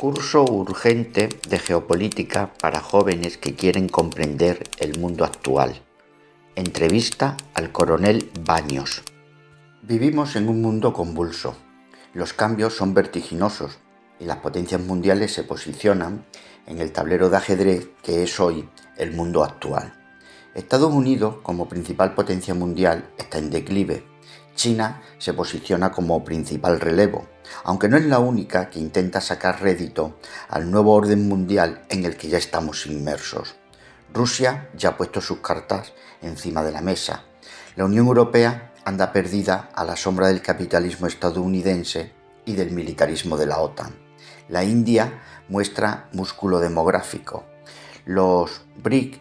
Curso urgente de geopolítica para jóvenes que quieren comprender el mundo actual. Entrevista al coronel Baños. Vivimos en un mundo convulso. Los cambios son vertiginosos y las potencias mundiales se posicionan en el tablero de ajedrez que es hoy el mundo actual. Estados Unidos, como principal potencia mundial, está en declive. China se posiciona como principal relevo, aunque no es la única que intenta sacar rédito al nuevo orden mundial en el que ya estamos inmersos. Rusia ya ha puesto sus cartas encima de la mesa. La Unión Europea anda perdida a la sombra del capitalismo estadounidense y del militarismo de la OTAN. La India muestra músculo demográfico. Los BRIC,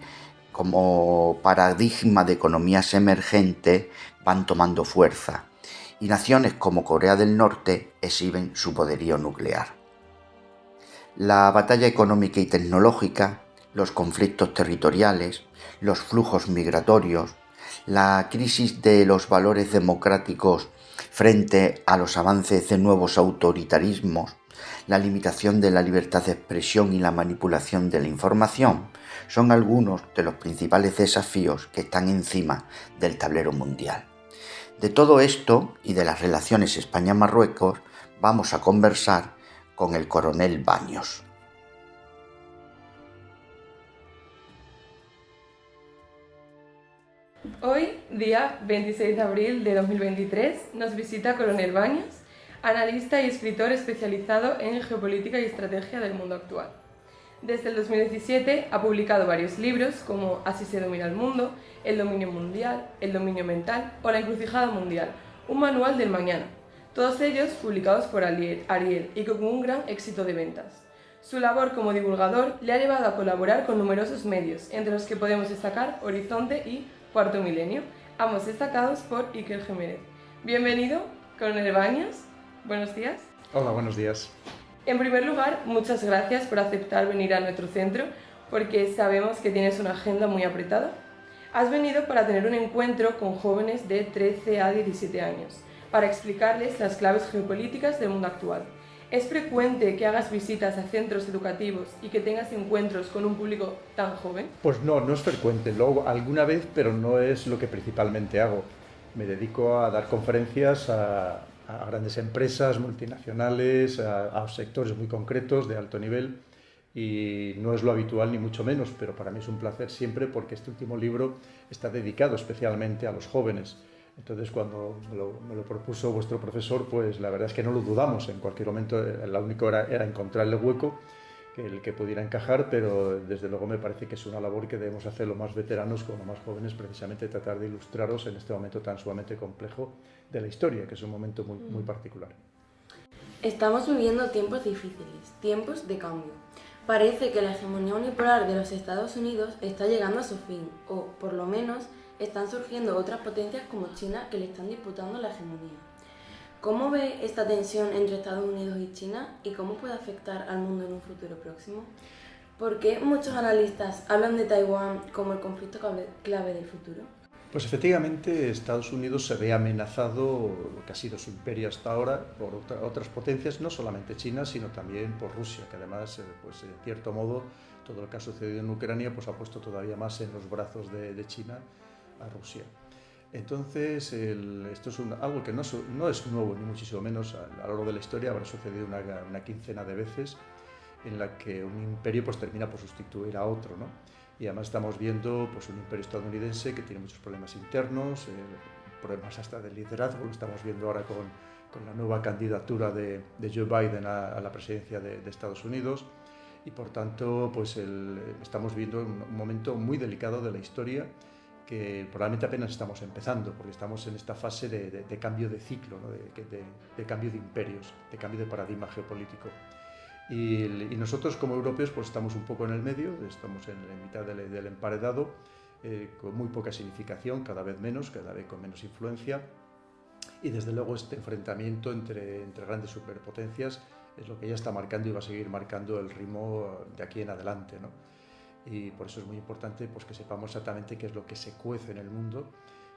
como paradigma de economías emergentes, van tomando fuerza, y naciones como Corea del Norte exhiben su poderío nuclear. La batalla económica y tecnológica, los conflictos territoriales, los flujos migratorios, la crisis de los valores democráticos frente a los avances de nuevos autoritarismos, la limitación de la libertad de expresión y la manipulación de la información son algunos de los principales desafíos que están encima del tablero mundial. De todo esto y de las relaciones España-Marruecos vamos a conversar con el coronel Baños. Hoy, día 26 de abril de 2023, nos visita Coronel Baños, analista y escritor especializado en geopolítica y estrategia del mundo actual. Desde el 2017 ha publicado varios libros como Así se domina el mundo, El dominio mundial, El dominio mental o La encrucijada mundial, un manual del mañana, todos ellos publicados por Ariel y con un gran éxito de ventas. Su labor como divulgador le ha llevado a colaborar con numerosos medios, entre los que podemos destacar Horizonte y Cuarto Milenio, ambos destacados por Iker Jiménez. Bienvenido, coronel Baños. Buenos días. Hola, buenos días. En primer lugar, muchas gracias por aceptar venir a nuestro centro, porque sabemos que tienes una agenda muy apretada. Has venido para tener un encuentro con jóvenes de 13 a 17 años, para explicarles las claves geopolíticas del mundo actual. ¿Es frecuente que hagas visitas a centros educativos y que tengas encuentros con un público tan joven? Pues no es frecuente. Luego alguna vez, pero no es lo que principalmente hago. Me dedico a dar conferencias a grandes empresas multinacionales, a sectores muy concretos de alto nivel, y no es lo habitual ni mucho menos, pero para mí es un placer siempre porque este último libro está dedicado especialmente a los jóvenes. Entonces, cuando me lo propuso vuestro profesor, pues la verdad es que no lo dudamos. En cualquier momento, la única era encontrar el hueco, el que pudiera encajar, pero desde luego me parece que es una labor que debemos hacer los más veteranos con los más jóvenes, precisamente tratar de ilustraros en este momento tan sumamente complejo de la historia, que es un momento muy particular. Estamos viviendo tiempos difíciles, tiempos de cambio. Parece que la hegemonía unipolar de los Estados Unidos está llegando a su fin, o por lo menos están surgiendo otras potencias como China que le están disputando la hegemonía. ¿Cómo ve esta tensión entre Estados Unidos y China y cómo puede afectar al mundo en un futuro próximo? ¿Por qué muchos analistas hablan de Taiwán como el conflicto clave del futuro? Pues efectivamente Estados Unidos se ve amenazado, lo que ha sido su imperio hasta ahora, por otras potencias, no solamente China, sino también por Rusia, que además, pues de cierto modo, todo lo que ha sucedido en Ucrania pues ha puesto todavía más en los brazos de China a Rusia. Entonces, esto es algo que no es nuevo, ni muchísimo menos. A lo largo de la historia habrá sucedido una quincena de veces en la que un imperio pues, termina por sustituir a otro, ¿no? Y además estamos viendo pues, un imperio estadounidense que tiene muchos problemas internos, problemas hasta de liderazgo. Lo estamos viendo ahora con la nueva candidatura de Joe Biden a la presidencia de Estados Unidos. Y por tanto, pues estamos viendo un momento muy delicado de la historia, que probablemente apenas estamos empezando, porque estamos en esta fase de cambio de ciclo, ¿no? de cambio de imperios, de cambio de paradigma geopolítico. Y nosotros como europeos pues estamos un poco en el medio, estamos en la mitad del emparedado, con muy poca significación, cada vez menos, cada vez con menos influencia, y desde luego este enfrentamiento entre grandes superpotencias es lo que ya está marcando y va a seguir marcando el ritmo de aquí en adelante, ¿no? Y por eso es muy importante pues, que sepamos exactamente qué es lo que se cuece en el mundo,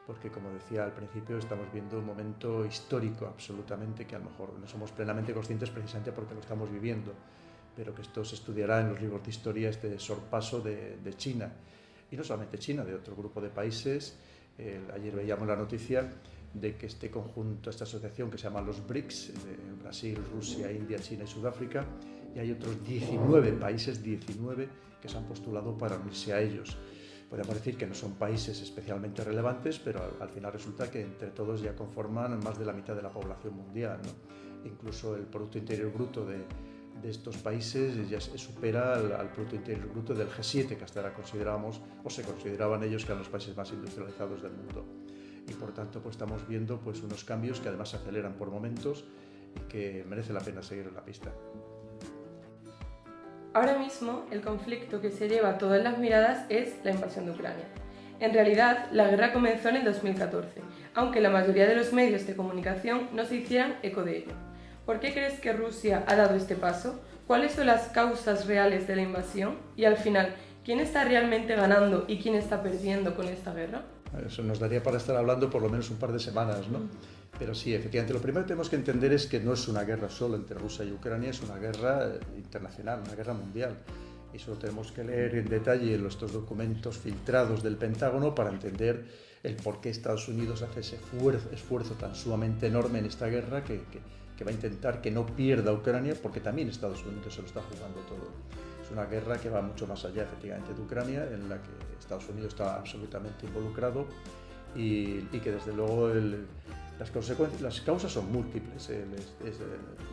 porque como decía al principio estamos viendo un momento histórico absolutamente, que a lo mejor no somos plenamente conscientes precisamente porque lo estamos viviendo, pero que esto se estudiará en los libros de historia, este sorpaso de China. Y no solamente China, de otro grupo de países. Ayer veíamos la noticia de que este conjunto, esta asociación que se llama los BRICS, de Brasil, Rusia, India, China y Sudáfrica, y hay otros 19 países, 19, que se han postulado para unirse a ellos. Podemos decir que no son países especialmente relevantes, pero al final resulta que entre todos ya conforman más de la mitad de la población mundial, ¿no? Incluso el Producto Interior Bruto de estos países ya supera al Producto Interior Bruto del G7, que hasta ahora considerábamos, o se consideraban ellos, que eran los países más industrializados del mundo. Y por tanto pues estamos viendo pues unos cambios que además se aceleran por momentos y que merece la pena seguir en la pista. Ahora mismo, el conflicto que se lleva todas las miradas es la invasión de Ucrania. En realidad, la guerra comenzó en el 2014, aunque la mayoría de los medios de comunicación no se hicieran eco de ello. ¿Por qué crees que Rusia ha dado este paso? ¿Cuáles son las causas reales de la invasión? Y al final, ¿quién está realmente ganando y quién está perdiendo con esta guerra? Eso nos daría para estar hablando por lo menos un par de semanas, ¿no? Pero sí, efectivamente, lo primero que tenemos que entender es que no es una guerra solo entre Rusia y Ucrania, es una guerra internacional, una guerra mundial. Y solo tenemos que leer en detalle estos documentos filtrados del Pentágono para entender el por qué Estados Unidos hace ese esfuerzo tan sumamente enorme en esta guerra que va a intentar que no pierda Ucrania, porque también Estados Unidos se lo está jugando todo. Es una guerra que va mucho más allá, efectivamente, de Ucrania, en la que Estados Unidos está absolutamente involucrado y que desde luego las causas son múltiples.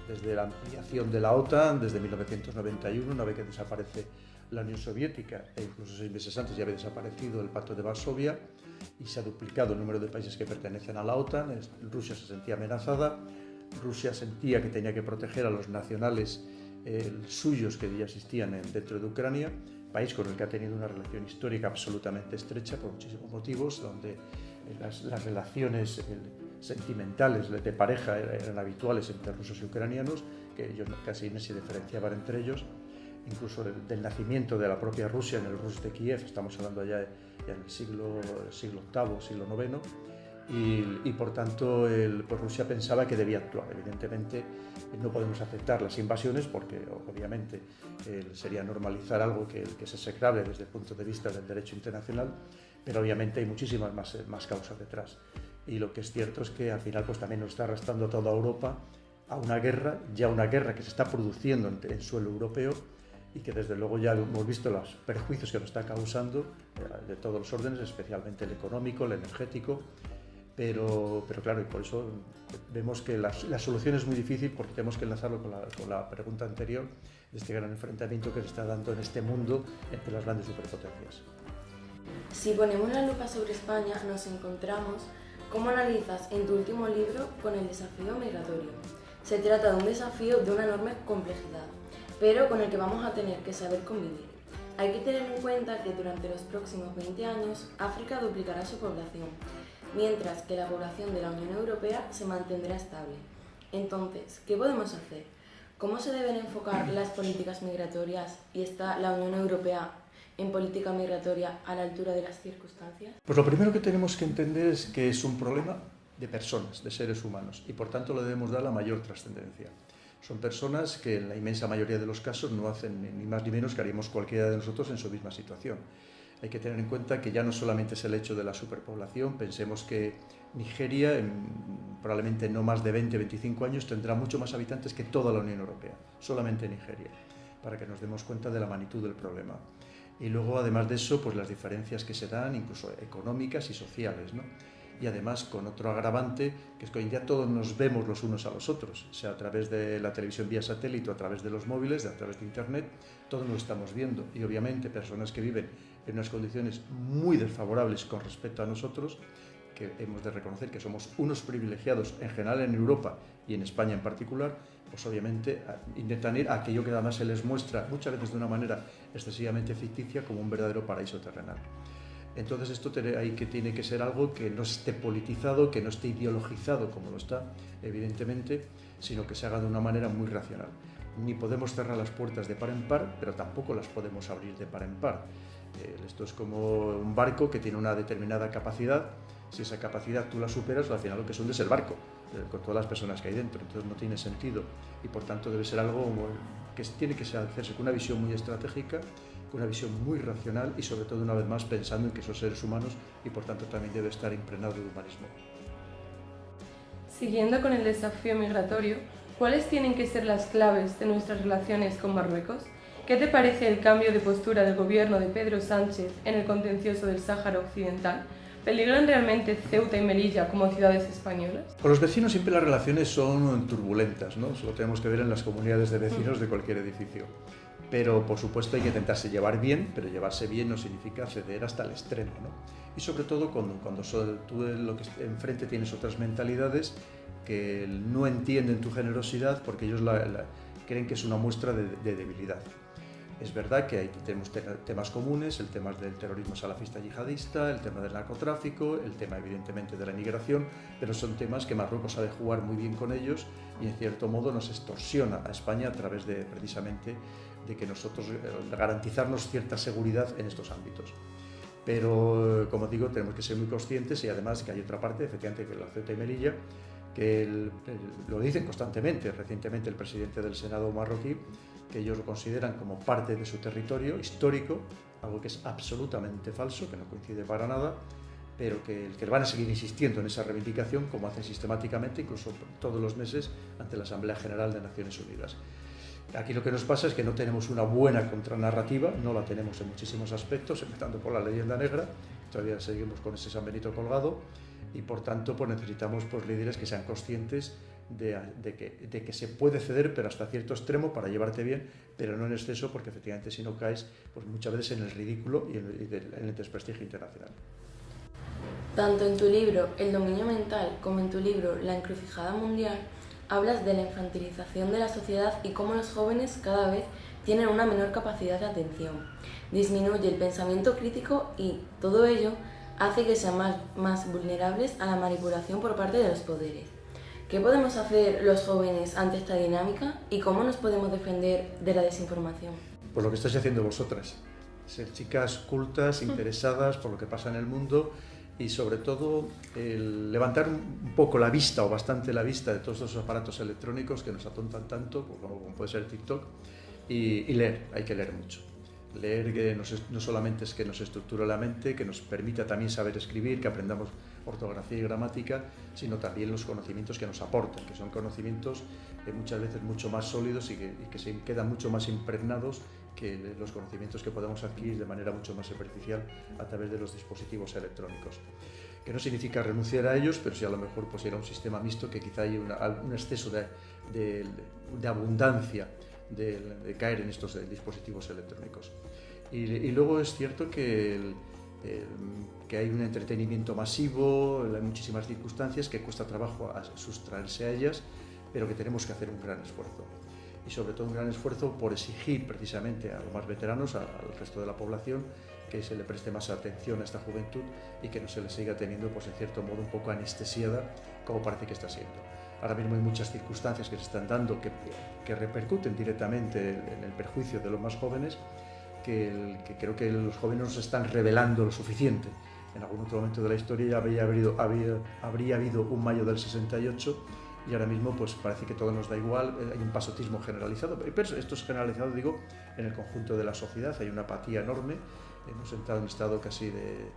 Desde la ampliación de la OTAN, desde 1991, una vez que desaparece la Unión Soviética, e incluso 6 meses antes ya había desaparecido el Pacto de Varsovia y se ha duplicado el número de países que pertenecen a la OTAN. Rusia se sentía amenazada, Rusia sentía que tenía que proteger a los nacionales suyos que ya existían dentro de Ucrania, país con el que ha tenido una relación histórica absolutamente estrecha por muchísimos motivos, donde las relaciones sentimentales de pareja eran habituales entre rusos y ucranianos, que ellos casi no se diferenciaban entre ellos, incluso del nacimiento de la propia Rusia en el Rus de Kiev, estamos hablando ya en el siglo VIII, siglo IX, y por tanto pues Rusia pensaba que debía actuar. Evidentemente no podemos aceptar las invasiones porque obviamente sería normalizar algo que es execrable desde el punto de vista del derecho internacional, pero obviamente hay muchísimas más causas detrás. Y lo que es cierto es que al final pues también nos está arrastrando a toda Europa a una guerra que se está produciendo en suelo europeo y que desde luego ya hemos visto los perjuicios que nos está causando de todos los órdenes, especialmente el económico, el energético. Pero claro, y por eso vemos que la solución es muy difícil, porque tenemos que enlazarlo con la pregunta anterior de este gran enfrentamiento que se está dando en este mundo entre las grandes superpotencias. Si ponemos la lupa sobre España, nos encontramos cómo analizas en tu último libro con el desafío migratorio. Se trata de un desafío de una enorme complejidad, pero con el que vamos a tener que saber convivir. Hay que tener en cuenta que durante los próximos 20 años África duplicará su población, mientras que la población de la Unión Europea se mantendrá estable. Entonces, ¿qué podemos hacer? ¿Cómo se deben enfocar las políticas migratorias y está la Unión Europea en política migratoria a la altura de las circunstancias? Pues lo primero que tenemos que entender es que es un problema de personas, de seres humanos, y por tanto le debemos dar la mayor trascendencia. Son personas que en la inmensa mayoría de los casos no hacen ni más ni menos que haríamos cualquiera de nosotros en su misma situación. Hay que tener en cuenta que ya no solamente es el hecho de la superpoblación, pensemos que Nigeria probablemente no más de 20-25 años tendrá mucho más habitantes que toda la Unión Europea, solamente Nigeria, para que nos demos cuenta de la magnitud del problema. Y luego, además de eso, pues las diferencias que se dan, incluso económicas y sociales, ¿no? Y además con otro agravante, que es que hoy en día todos nos vemos los unos a los otros, sea a través de la televisión vía satélite o a través de los móviles, a través de internet, todos nos estamos viendo. Y obviamente personas que viven en unas condiciones muy desfavorables con respecto a nosotros, que hemos de reconocer que somos unos privilegiados en general en Europa y en España en particular, pues obviamente intentan ir a aquello que además se les muestra muchas veces de una manera excesivamente ficticia como un verdadero paraíso terrenal. Entonces esto tiene que ser algo que no esté politizado, que no esté ideologizado como lo está, evidentemente, sino que se haga de una manera muy racional. Ni podemos cerrar las puertas de par en par, pero tampoco las podemos abrir de par en par. Esto es como un barco que tiene una determinada capacidad. Si esa capacidad tú la superas, al final lo que hunde es el barco, con todas las personas que hay dentro, entonces no tiene sentido y por tanto debe ser algo que tiene que hacerse con una visión muy estratégica, con una visión muy racional y sobre todo una vez más pensando en que son seres humanos y por tanto también debe estar impregnado de humanismo. Siguiendo con el desafío migratorio, ¿cuáles tienen que ser las claves de nuestras relaciones con Marruecos? ¿Qué te parece el cambio de postura del gobierno de Pedro Sánchez en el contencioso del Sáhara Occidental? ¿Peligran realmente Ceuta y Melilla como ciudades españolas? Con los vecinos siempre las relaciones son turbulentas, ¿no? Eso lo tenemos que ver en las comunidades de vecinos de cualquier edificio. Pero por supuesto hay que intentarse llevar bien, pero llevarse bien no significa ceder hasta el extremo, ¿no? Y sobre todo cuando tú lo que enfrente tienes otras mentalidades que no entienden tu generosidad porque ellos creen que es una muestra de debilidad. Es verdad que tenemos temas comunes, el tema del terrorismo salafista yihadista, el tema del narcotráfico, el tema evidentemente de la inmigración, pero son temas que Marruecos sabe jugar muy bien con ellos y en cierto modo nos extorsiona a España a través de precisamente de que nosotros garantizarnos cierta seguridad en estos ámbitos. Pero como digo, tenemos que ser muy conscientes y además que hay otra parte, efectivamente, que es la Ceuta y Melilla, que lo dicen constantemente. Recientemente el presidente del Senado marroquí, que ellos lo consideran como parte de su territorio histórico, algo que es absolutamente falso, que no coincide para nada, pero que van a seguir insistiendo en esa reivindicación, como hacen sistemáticamente, incluso todos los meses, ante la Asamblea General de Naciones Unidas. Aquí lo que nos pasa es que no tenemos una buena contranarrativa, no la tenemos en muchísimos aspectos, empezando por la leyenda negra, todavía seguimos con ese San Benito colgado, y por tanto pues necesitamos líderes que sean conscientes de que se puede ceder, pero hasta cierto extremo para llevarte bien, pero no en exceso, porque efectivamente si no caes pues muchas veces en el ridículo y en el desprestigio internacional. Tanto en tu libro El dominio mental como en tu libro La encrucijada mundial hablas de la infantilización de la sociedad y cómo los jóvenes cada vez tienen una menor capacidad de atención. Disminuye el pensamiento crítico y todo ello hace que sean más vulnerables a la manipulación por parte de los poderes. ¿Qué podemos hacer los jóvenes ante esta dinámica y cómo nos podemos defender de la desinformación? Pues lo que estáis haciendo vosotras, ser chicas cultas, interesadas por lo que pasa en el mundo y sobre todo levantar un poco la vista o bastante la vista de todos esos aparatos electrónicos que nos atontan tanto, pues como puede ser TikTok, y leer, hay que leer mucho. Leer que no solamente es que nos estructure la mente, que nos permita también saber escribir, que aprendamos ortografía y gramática, sino también los conocimientos que nos aportan, que son conocimientos muchas veces mucho más sólidos y que se quedan mucho más impregnados que los conocimientos que podemos adquirir de manera mucho más superficial a través de los dispositivos electrónicos. Que no significa renunciar a ellos, pero sí a lo mejor pues era un sistema mixto que quizá hay un exceso de abundancia de caer en estos dispositivos electrónicos. Y luego es cierto que hay un entretenimiento masivo, hay muchísimas circunstancias que cuesta trabajo sustraerse a ellas, pero que tenemos que hacer un gran esfuerzo. Y sobre todo un gran esfuerzo por exigir precisamente a los más veteranos, al resto de la población, que se le preste más atención a esta juventud y que no se le siga teniendo, pues en cierto modo, un poco anestesiada, como parece que está siendo. Ahora mismo hay muchas circunstancias que se están dando que repercuten directamente en el perjuicio de los más jóvenes, que creo que los jóvenes no se están revelando lo suficiente. En algún otro momento de la historia ya habría habido un mayo del 68 y ahora mismo pues parece que todo nos da igual, hay un pasotismo generalizado, pero esto es generalizado, digo, en el conjunto de la sociedad, hay una apatía enorme, hemos entrado en un estado casi de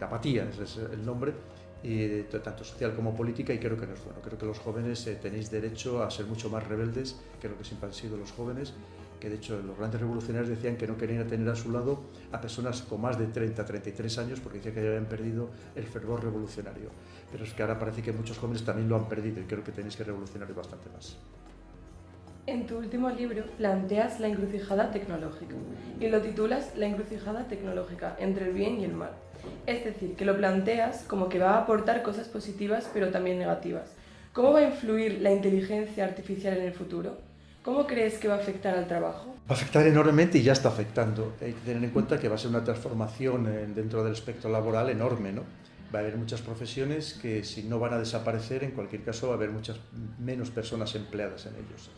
apatía, ese es el nombre, y tanto social como política, y creo que no es bueno. Creo que los jóvenes tenéis derecho a ser mucho más rebeldes que lo que siempre han sido los jóvenes, que de hecho los grandes revolucionarios decían que no querían tener a su lado a personas con más de 30, 33 años porque decían que ya habían perdido el fervor revolucionario. Pero es que ahora parece que muchos jóvenes también lo han perdido y creo que tenéis que revolucionar bastante más. En tu último libro planteas la encrucijada tecnológica y lo titulas La encrucijada tecnológica entre el bien y el mal. Es decir, que lo planteas como que va a aportar cosas positivas pero también negativas. ¿Cómo va a influir la inteligencia artificial en el futuro? ¿Cómo crees que va a afectar al trabajo? Va a afectar enormemente y ya está afectando. Hay que tener en cuenta que va a ser una transformación dentro del espectro laboral enorme, ¿no? Va a haber muchas profesiones que si no van a desaparecer, en cualquier caso va a haber muchas menos personas empleadas en ellos.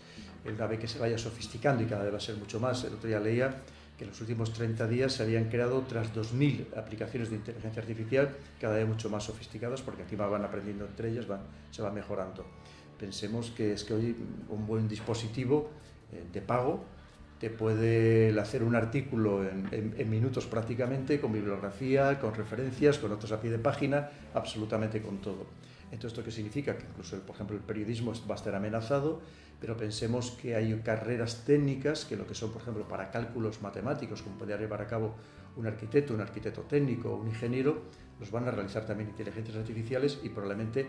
Una vez que se vaya sofisticando y cada vez va a ser mucho más. El otro día leía que en los últimos 30 días se habían creado otras 2.000 aplicaciones de inteligencia artificial, cada vez mucho más sofisticadas, porque encima van aprendiendo entre ellas, se va mejorando. Pensemos que es que hoy un buen dispositivo de pago te puede hacer un artículo en minutos prácticamente, con bibliografía, con referencias, con notas a pie de página, absolutamente con todo. Entonces, ¿esto qué significa? Que incluso, por ejemplo, el periodismo va a estar amenazado, pero pensemos que hay carreras técnicas que lo que son, por ejemplo, para cálculos matemáticos, como podría llevar a cabo un arquitecto técnico o un ingeniero, los van a realizar también inteligencias artificiales y probablemente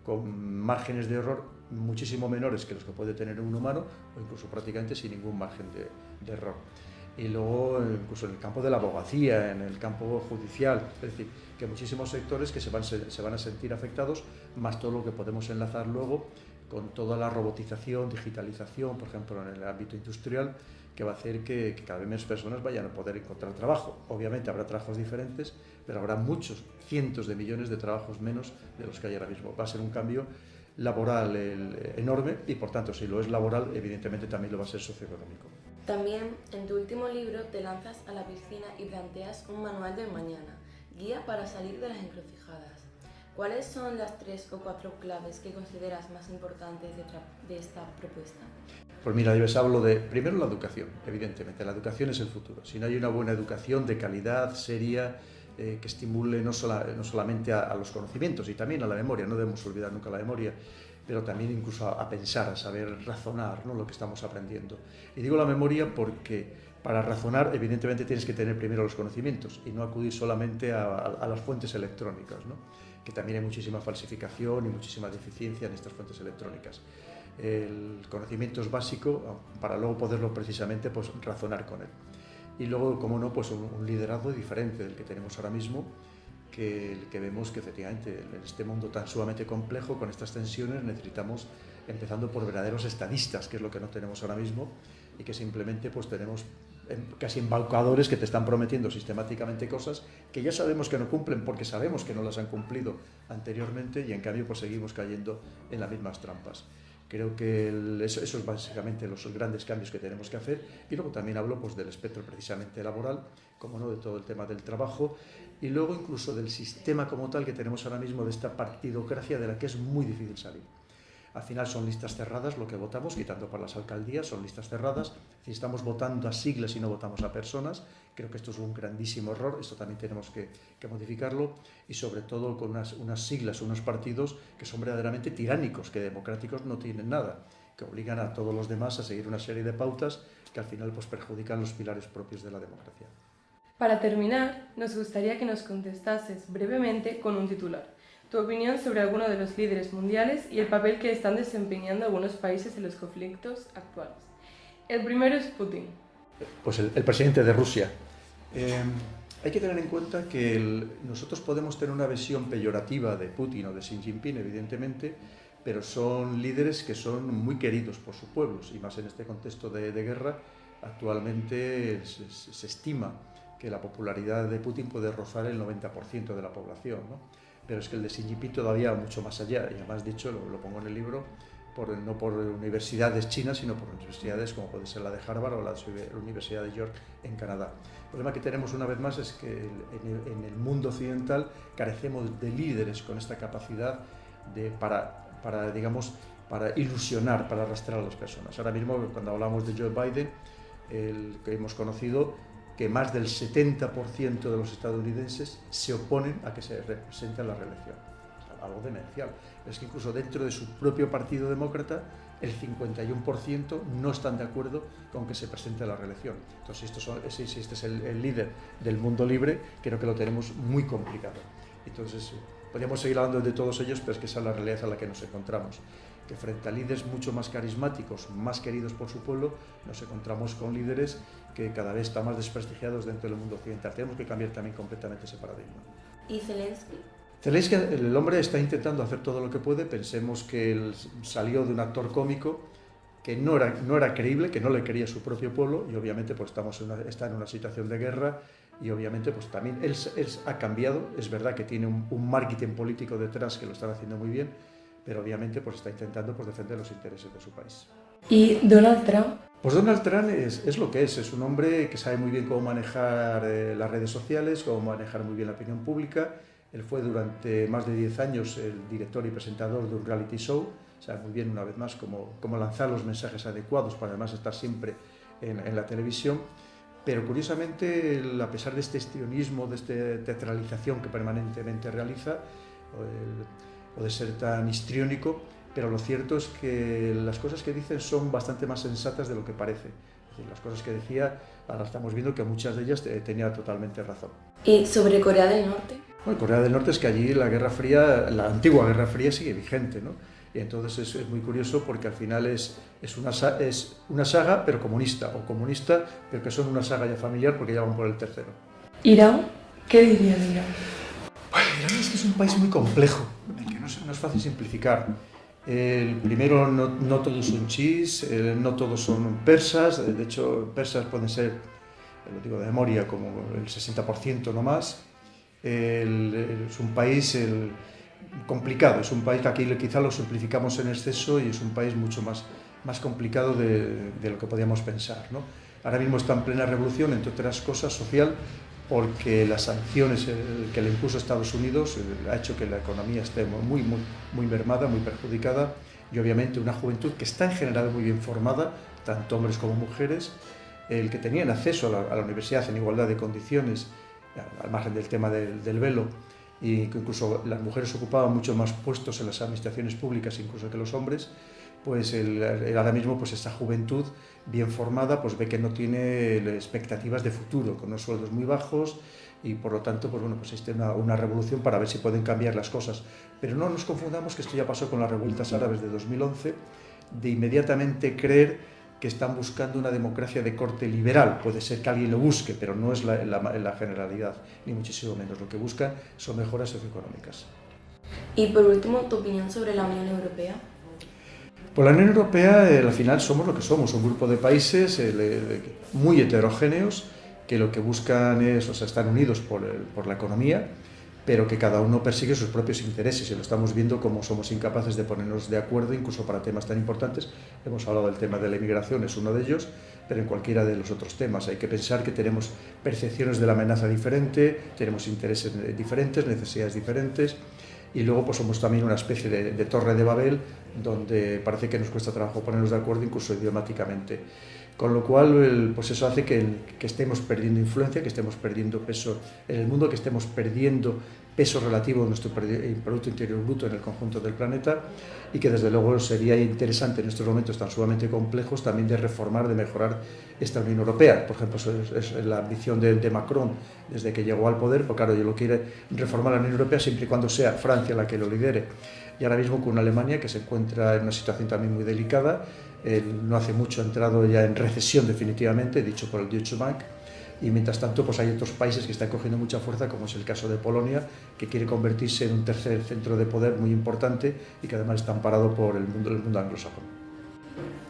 con márgenes de error muchísimo menores que los que puede tener un humano o incluso prácticamente sin ningún margen de error. Y luego incluso en el campo de la abogacía, en el campo judicial, es decir, que muchísimos sectores que se van a sentir afectados, más todo lo que podemos enlazar luego con toda la robotización, digitalización, por ejemplo en el ámbito industrial, que va a hacer que cada vez menos personas vayan a poder encontrar trabajo. Obviamente habrá trabajos diferentes, pero habrá muchos, cientos de millones de trabajos menos de los que hay ahora mismo. Va a ser un cambio laboral enorme y, por tanto, si lo es laboral, evidentemente también lo va a ser socioeconómico. También, en tu último libro, te lanzas a la piscina y planteas un manual del mañana, guía para salir de las encrucijadas. ¿Cuáles son las 3 o 4 claves que consideras más importantes de esta propuesta? Pues mira, yo les hablo de, primero, la educación, evidentemente. La educación es el futuro. Si no hay una buena educación de calidad, seria, que estimule no solamente a los conocimientos y también a la memoria, no debemos olvidar nunca la memoria, pero también incluso a pensar, a saber razonar, ¿no?, lo que estamos aprendiendo. Y digo la memoria porque para razonar, evidentemente, tienes que tener primero los conocimientos y no acudir solamente a las fuentes electrónicas, ¿no?, que también hay muchísima falsificación y muchísima deficiencia en estas fuentes electrónicas. El conocimiento es básico para luego poderlo precisamente pues, razonar con él. Y luego, como no, pues un liderazgo diferente del que tenemos ahora mismo, que vemos que efectivamente en este mundo tan sumamente complejo, con estas tensiones, necesitamos, empezando por verdaderos estadistas, que es lo que no tenemos ahora mismo, y que simplemente pues tenemos casi embaucadores que te están prometiendo sistemáticamente cosas que ya sabemos que no cumplen porque sabemos que no las han cumplido anteriormente y en cambio pues seguimos cayendo en las mismas trampas. Creo que eso es básicamente los grandes cambios que tenemos que hacer y luego también hablo pues, del espectro precisamente laboral, como no, de todo el tema del trabajo y luego incluso del sistema como tal que tenemos ahora mismo de esta partidocracia de la que es muy difícil salir. Al final son listas cerradas lo que votamos, quitando para las alcaldías, son listas cerradas. Si estamos votando a siglas y no votamos a personas, creo que esto es un grandísimo error, esto también tenemos que modificarlo y sobre todo con unas siglas, unos partidos que son verdaderamente tiránicos, que democráticos no tienen nada, que obligan a todos los demás a seguir una serie de pautas que al final pues, perjudican los pilares propios de la democracia. Para terminar, nos gustaría que nos contestases brevemente con un titular. Tu opinión sobre alguno de los líderes mundiales y el papel que están desempeñando algunos países en los conflictos actuales. El primero es Putin. Pues el presidente de Rusia. Hay que tener en cuenta que nosotros podemos tener una visión peyorativa de Putin o de Xi Jinping, evidentemente, pero son líderes que son muy queridos por sus pueblos y más en este contexto de guerra. Actualmente se estima que la popularidad de Putin puede rozar el 90% de la población, ¿no? Pero es que el de Xi Jinping todavía mucho más allá, y además dicho, lo pongo en el libro, no por universidades chinas, sino por universidades como puede ser la de Harvard o la Universidad de York en Canadá. El problema que tenemos una vez más es que en el mundo occidental carecemos de líderes con esta capacidad para ilusionar, para arrastrar a las personas. Ahora mismo, cuando hablamos de Joe Biden, el que hemos conocido, que más del 70% de los estadounidenses se oponen a que se represente a la reelección. Algo demencial. Es que incluso dentro de su propio partido demócrata, el 51% no están de acuerdo con que se presente a la reelección. Entonces, si este es el líder del mundo libre, creo que lo tenemos muy complicado. Entonces, podríamos seguir hablando de todos ellos, pero es que esa es la realidad a la que nos encontramos. Que frente a líderes mucho más carismáticos, más queridos por su pueblo, nos encontramos con líderes que cada vez están más desprestigiados dentro del mundo occidental. Tenemos que cambiar también completamente ese paradigma. ¿Y Zelensky? Zelensky, el hombre está intentando hacer todo lo que puede. Pensemos que él salió de un actor cómico que no era creíble, que no le quería su propio pueblo y obviamente pues está en una situación de guerra y obviamente pues también él ha cambiado. Es verdad que tiene un marketing político detrás que lo están haciendo muy bien, pero obviamente pues está intentando pues, defender los intereses de su país. ¿Y Donald Trump? Pues Donald Trump es lo que es un hombre que sabe muy bien cómo manejar las redes sociales, cómo manejar muy bien la opinión pública. Él fue durante más de 10 años el director y presentador de un reality show, sabe muy bien, una vez más, cómo lanzar los mensajes adecuados para además estar siempre en la televisión. Pero curiosamente, a pesar de este histrionismo, de esta teatralización que permanentemente realiza, o de ser tan histriónico, pero lo cierto es que las cosas que dicen son bastante más sensatas de lo que parece. Es decir, las cosas que decía, ahora estamos viendo que muchas de ellas tenía totalmente razón. ¿Y sobre Corea del Norte? Bueno, Corea del Norte es que allí la Guerra Fría, la antigua Guerra Fría sigue vigente, ¿no? Y entonces es muy curioso porque al final es una saga pero comunista, o comunista pero que son una saga ya familiar porque ya van por el tercero. ¿Irán? ¿Qué diría de Irán? Bueno, Irán es que es un país muy complejo, que no es fácil simplificar. Primero, no todos son chiíes, no todos son persas, de hecho persas pueden ser, lo digo de memoria, como el 60% no más. Es un país complicado, es un país que aquí quizá lo simplificamos en exceso y es un país mucho más complicado de lo que podíamos pensar, ¿no? Ahora mismo está en plena revolución, entre otras cosas, social, porque las sanciones que le impuso Estados Unidos ha hecho que la economía esté muy mermada, muy perjudicada, y obviamente una juventud que está en general muy bien formada, tanto hombres como mujeres, el que tenían acceso a la universidad en igualdad de condiciones, al margen del tema del velo, y que incluso las mujeres ocupaban mucho más puestos en las administraciones públicas incluso que los hombres, pues ahora mismo pues esta juventud bien formada pues ve que no tiene expectativas de futuro, con unos sueldos muy bajos, y por lo tanto pues bueno, pues existe una revolución para ver si pueden cambiar las cosas. Pero no nos confundamos que esto ya pasó con las revueltas árabes de 2011, de inmediatamente creer que están buscando una democracia de corte liberal. Puede ser que alguien lo busque, pero no es la generalidad, ni muchísimo menos. Lo que buscan son mejoras socioeconómicas. Y por último, ¿tu opinión sobre la Unión Europea? Pues la Unión Europea, al final, somos lo que somos, un grupo de países muy heterogéneos que lo que buscan es, están unidos por la economía, pero que cada uno persigue sus propios intereses, y lo estamos viendo como somos incapaces de ponernos de acuerdo incluso para temas tan importantes. Hemos hablado del tema de la inmigración, es uno de ellos, pero en cualquiera de los otros temas hay que pensar que tenemos percepciones de la amenaza diferente, tenemos intereses diferentes, necesidades diferentes, y luego pues somos también una especie de torre de Babel donde parece que nos cuesta trabajo ponernos de acuerdo incluso idiomáticamente. Con lo cual, pues eso hace que estemos perdiendo influencia, que estemos perdiendo peso en el mundo, que estemos perdiendo peso relativo de nuestro Producto Interior Bruto en el conjunto del planeta, y que desde luego sería interesante en estos momentos tan sumamente complejos también de reformar, de mejorar esta Unión Europea. Por ejemplo, eso es la ambición de Macron desde que llegó al poder, porque claro, él lo quiere reformar la Unión Europea siempre y cuando sea Francia la que lo lidere. Y ahora mismo con una Alemania que se encuentra en una situación también muy delicada, no hace mucho ha entrado ya en recesión definitivamente, dicho por el Deutsche Bank, y mientras tanto pues hay otros países que están cogiendo mucha fuerza, como es el caso de Polonia, que quiere convertirse en un tercer centro de poder muy importante y que además está amparado por el mundo anglosajón.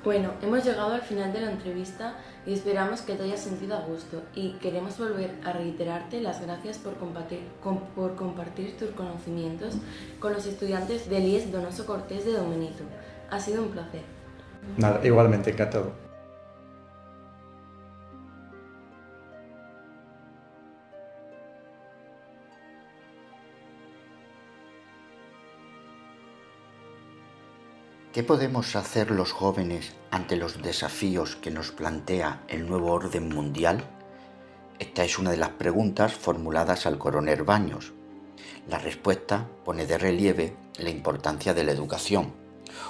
Bueno, hemos llegado al final de la entrevista y esperamos que te hayas sentido a gusto, y queremos volver a reiterarte las gracias por compartir tus conocimientos con los estudiantes del IES Donoso Cortés de Don Benito. Ha sido un placer. Nada, igualmente, encantado. ¿Qué podemos hacer los jóvenes ante los desafíos que nos plantea el nuevo orden mundial? Esta es una de las preguntas formuladas al coronel Baños. La respuesta pone de relieve la importancia de la educación,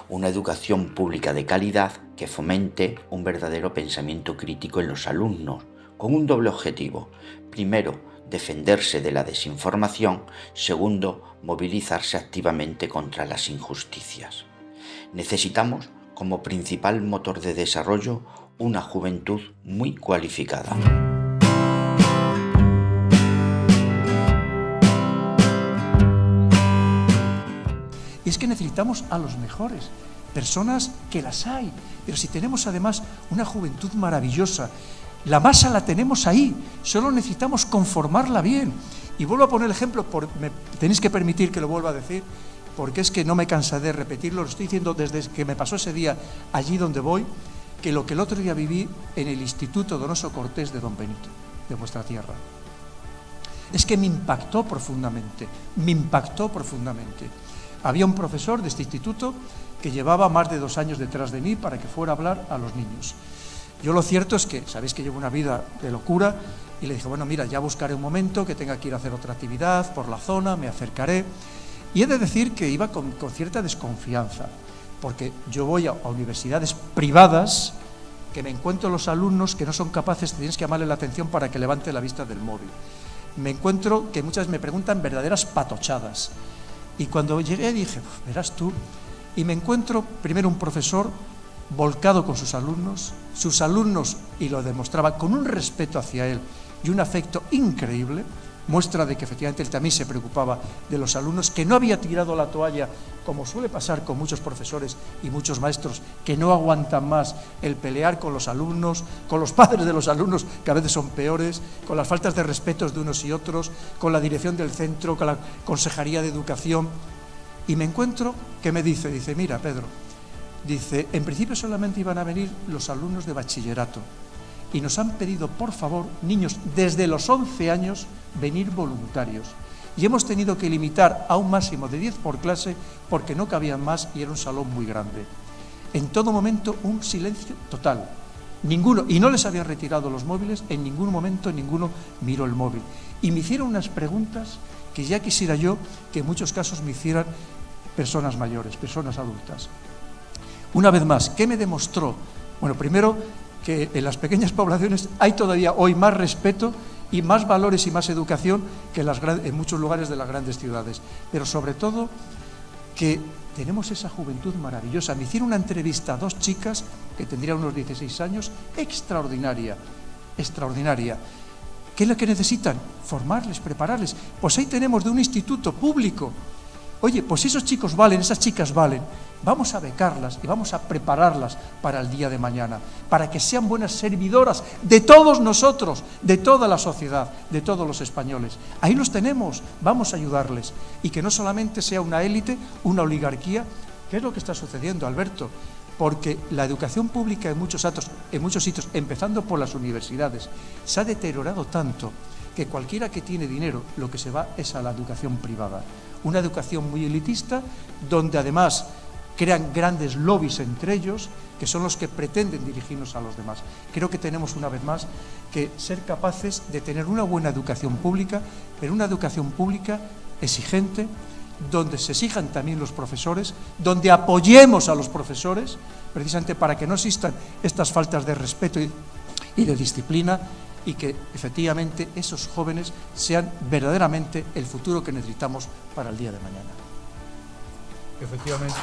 una educación pública de calidad que fomente un verdadero pensamiento crítico en los alumnos, con un doble objetivo. Primero, defenderse de la desinformación. Segundo, movilizarse activamente contra las injusticias. Necesitamos, como principal motor de desarrollo, una juventud muy cualificada. Y es que necesitamos a los mejores, personas que las hay, pero si tenemos además una juventud maravillosa, la masa la tenemos ahí, solo necesitamos conformarla bien. Y vuelvo a poner el ejemplo, me tenéis que permitir que lo vuelva a decir, porque es que no me cansaré de repetirlo, lo estoy diciendo desde que me pasó ese día allí donde voy. que lo que el otro día viví en el Instituto Donoso Cortés de Don Benito, de vuestra tierra. Es que me impactó profundamente, me impactó profundamente. Había un profesor de este instituto que llevaba más de 2 años detrás de mí para que fuera a hablar a los niños. Yo lo cierto es que, sabéis que llevo una vida de locura, y le dije, bueno, mira, ya buscaré un momento que tenga que ir a hacer otra actividad por la zona, me acercaré. Y he de decir que iba con cierta desconfianza, porque yo voy a universidades privadas que me encuentro los alumnos que no son capaces, tienes que llamarle la atención para que levante la vista del móvil. Me encuentro que muchas me preguntan verdaderas patochadas. Y cuando llegué dije, verás tú, y me encuentro primero un profesor volcado con sus alumnos, y lo demostraba con un respeto hacia él y un afecto increíble, muestra de que efectivamente él también se preocupaba de los alumnos, que no había tirado la toalla, como suele pasar con muchos profesores y muchos maestros que no aguantan más el pelear con los alumnos, con los padres de los alumnos, que a veces son peores, con las faltas de respeto de unos y otros, con la dirección del centro, con la Consejería de Educación. Y me encuentro que me dice, mira, Pedro, dice, en principio solamente iban a venir los alumnos de bachillerato y nos han pedido, por favor, niños desde los 11 años, venir voluntarios. Y hemos tenido que limitar a un máximo de 10 por clase porque no cabían más y era un salón muy grande. En todo momento un silencio total. Ninguno, y no les habían retirado los móviles, en ningún momento ninguno miró el móvil. Y me hicieron unas preguntas que ya quisiera yo que en muchos casos me hicieran personas mayores, personas adultas. Una vez más, ¿qué me demostró? Bueno, primero, que en las pequeñas poblaciones hay todavía hoy más respeto y más valores y más educación que en muchos lugares de las grandes ciudades. Pero sobre todo, que tenemos esa juventud maravillosa. Me hicieron una entrevista a 2 chicas que tendrían unos 16 años, extraordinaria, extraordinaria. ¿Qué es lo que necesitan? Formarles, prepararles. Pues ahí tenemos de un instituto público. Oye, pues esos chicos valen, esas chicas valen. Vamos a becarlas y vamos a prepararlas para el día de mañana, para que sean buenas servidoras de todos nosotros, de toda la sociedad, de todos los españoles. Ahí los tenemos, vamos a ayudarles. Y que no solamente sea una élite, una oligarquía. ¿Qué es lo que está sucediendo, Alberto? Porque la educación pública en muchos sitios, empezando por las universidades, se ha deteriorado tanto que cualquiera que tiene dinero lo que se va es a la educación privada. Una educación muy elitista, donde además crean grandes lobbies entre ellos, que son los que pretenden dirigirnos a los demás. Creo que tenemos una vez más que ser capaces de tener una buena educación pública, pero una educación pública exigente, donde se exijan también los profesores, donde apoyemos a los profesores, precisamente para que no existan estas faltas de respeto y de disciplina, y que efectivamente esos jóvenes sean verdaderamente el futuro que necesitamos para el día de mañana. Efectivamente.